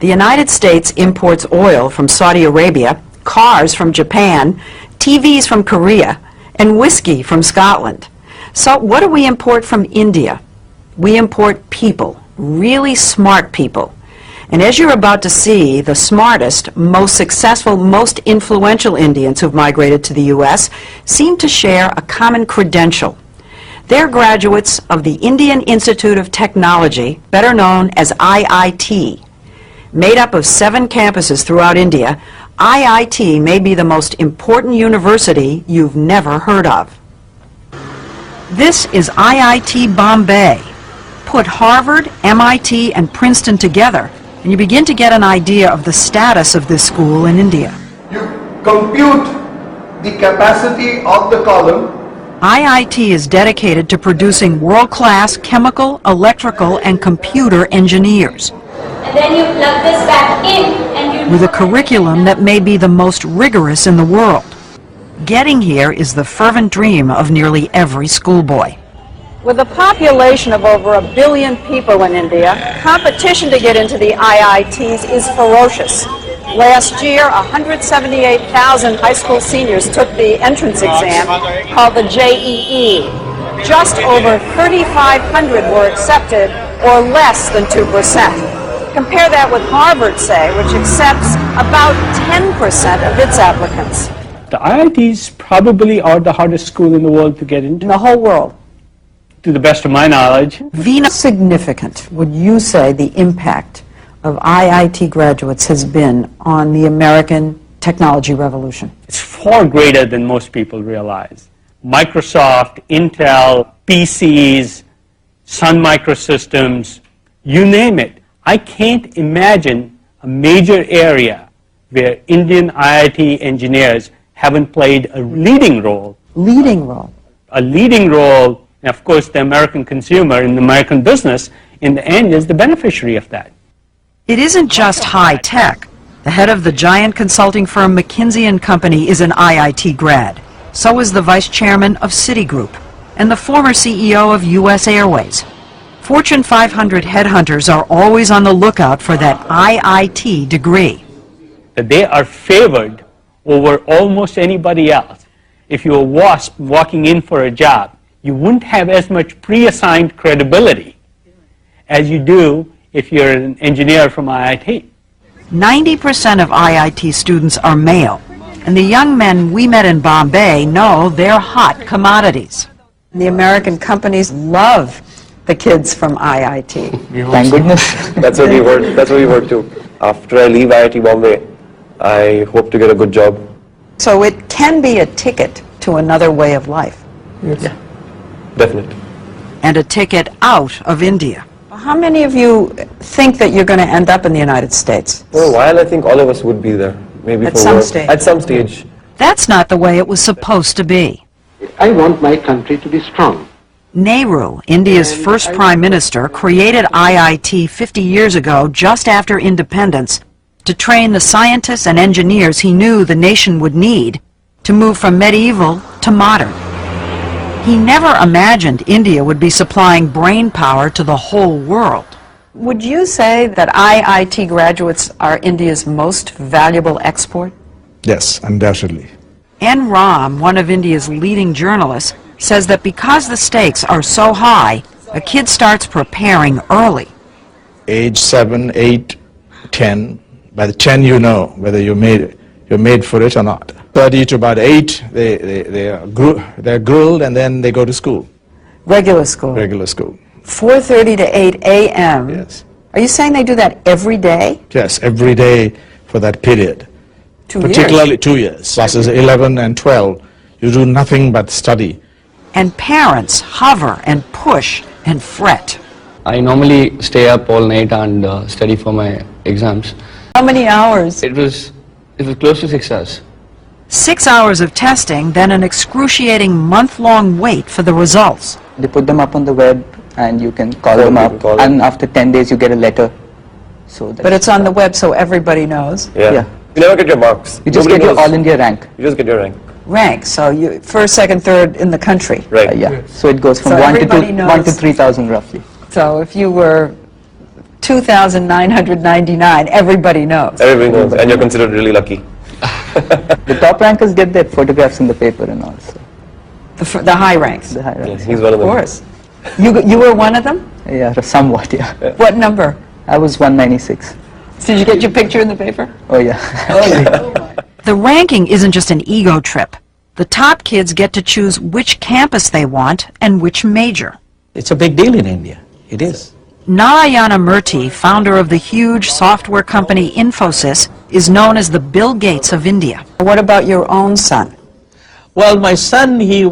The United States imports oil from Saudi Arabia, cars from Japan, TVs from Korea, and whiskey from Scotland. So what do we import from India? We import people, really smart people. And as you're about to see, the smartest, most successful, most influential Indians who've migrated to the U.S. seem to share a common credential. They're graduates of the Indian Institute of Technology, better known as IIT. Made up of 7 campuses throughout India, IIT may be the most important university you've never heard of. This is IIT Bombay. Put Harvard, MIT, and Princeton together, and you begin to get an idea of the status of this school in India. You compute the capacity of the column. IIT is dedicated to producing world-class chemical, electrical, and computer engineers. And then you plug this back in and you... With a curriculum that may be the most rigorous in the world. Getting here is the fervent dream of nearly every schoolboy. With a population of over 1 billion people in India, competition to get into the IITs is ferocious. Last year, 178,000 high school seniors took the entrance exam called the JEE. Just over 3,500 were accepted, or less than 2%. Compare that with Harvard, say, which accepts about 10% of its applicants. The IITs probably are the hardest school in the world to get into. In the whole world. To the best of my knowledge. Veena, significant would you say the impact of IIT graduates has been on the American technology revolution? It's far greater than most people realize. Microsoft, Intel, PCs, Sun Microsystems, you name it. I can't imagine a major area where Indian IIT engineers haven't played a leading role. Leading role. A leading role, and of course the American consumer and the American business in the end is the beneficiary of that. It isn't just high tech. The head of the giant consulting firm McKinsey & Company is an IIT grad. So is the vice chairman of Citigroup and the former CEO of US Airways. Fortune 500 headhunters are always on the lookout for that IIT degree. They are favored over almost anybody else. If you're a WASP walking in for a job, you wouldn't have as much pre-assigned credibility as you do if you're an engineer from IIT. 90% of IIT students are male, and the young men we met in Bombay know they're hot commodities. The American companies love the kids from IIT. Thank goodness. That's what we work to. After I leave IIT Bombay, I hope to get a good job. So it can be a ticket to another way of life. Yes. Yeah, definitely. And a ticket out of India. How many of you think that you're going to end up in the United States? For a while, I think all of us would be there. Maybe at for some work. stage. At some stage. That's not the way it was supposed to be. I want my country to be strong. Nehru, India's first prime minister, created IIT 50 years ago, just after independence, to train the scientists and engineers he knew the nation would need to move from medieval to modern. He never imagined India would be supplying brain power to the whole world. Would you say that IIT graduates are India's most valuable export? Yes, undoubtedly. N. Ram, one of India's leading journalists, says that because the stakes are so high, a kid starts preparing early. Age 7, 8, 10. By the 10 you know whether you're made for it or not. 30 to about 8, they're grilled and then they go to school. Regular school? Regular school. 4:30 to 8 a.m.? Yes. Are you saying they do that every day? Yes, every day for that period. 2 Particularly years? 2 years. Classes 11 and 12. You do nothing but study. And parents hover and push and fret. I normally stay up all night and study for my exams. How many hours? It was close to 6 hours. 6 hours of testing, then an excruciating month-long wait for the results. They put them up on the web and you can call them up, and after 10 days you get a letter. So but it's on the web so everybody knows? Yeah. You never get your marks. You just get your All India rank. You just get your rank. Rank, so you first, second, third in the country. Right. Yeah. So it goes from So 1 everybody to knows. 3,000 roughly. So if you were 2,999, everybody knows. Everybody knows, and you're considered really lucky. The top rankers get their photographs in the paper and all. So The high ranks, the high Yes, ranks. he's one of of them. course. You were one of them? Yeah, somewhat, yeah. What number? I was 196. Did you get your picture in the paper? Oh, yeah. The ranking isn't just an ego trip. The top kids get to choose which campus they want and which major. It's a big deal in India. It is. Narayana Murthy, founder of the huge software company Infosys, is known as the Bill Gates of India. What about your own son? Well, my son, he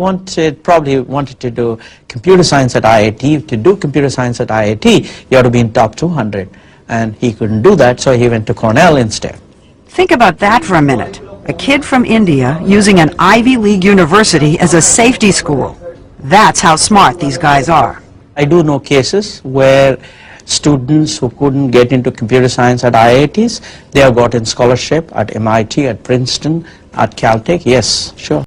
probably wanted to do computer science at IIT. To do computer science at IIT, you have to be in top 200. And he couldn't do that, so he went to Cornell instead. Think about that for a minute. A kid from India using an Ivy League university as a safety school. That's how smart these guys are. I do know cases where students who couldn't get into computer science at IITs, they have gotten scholarship at MIT, at Princeton, at Caltech. Yes, sure.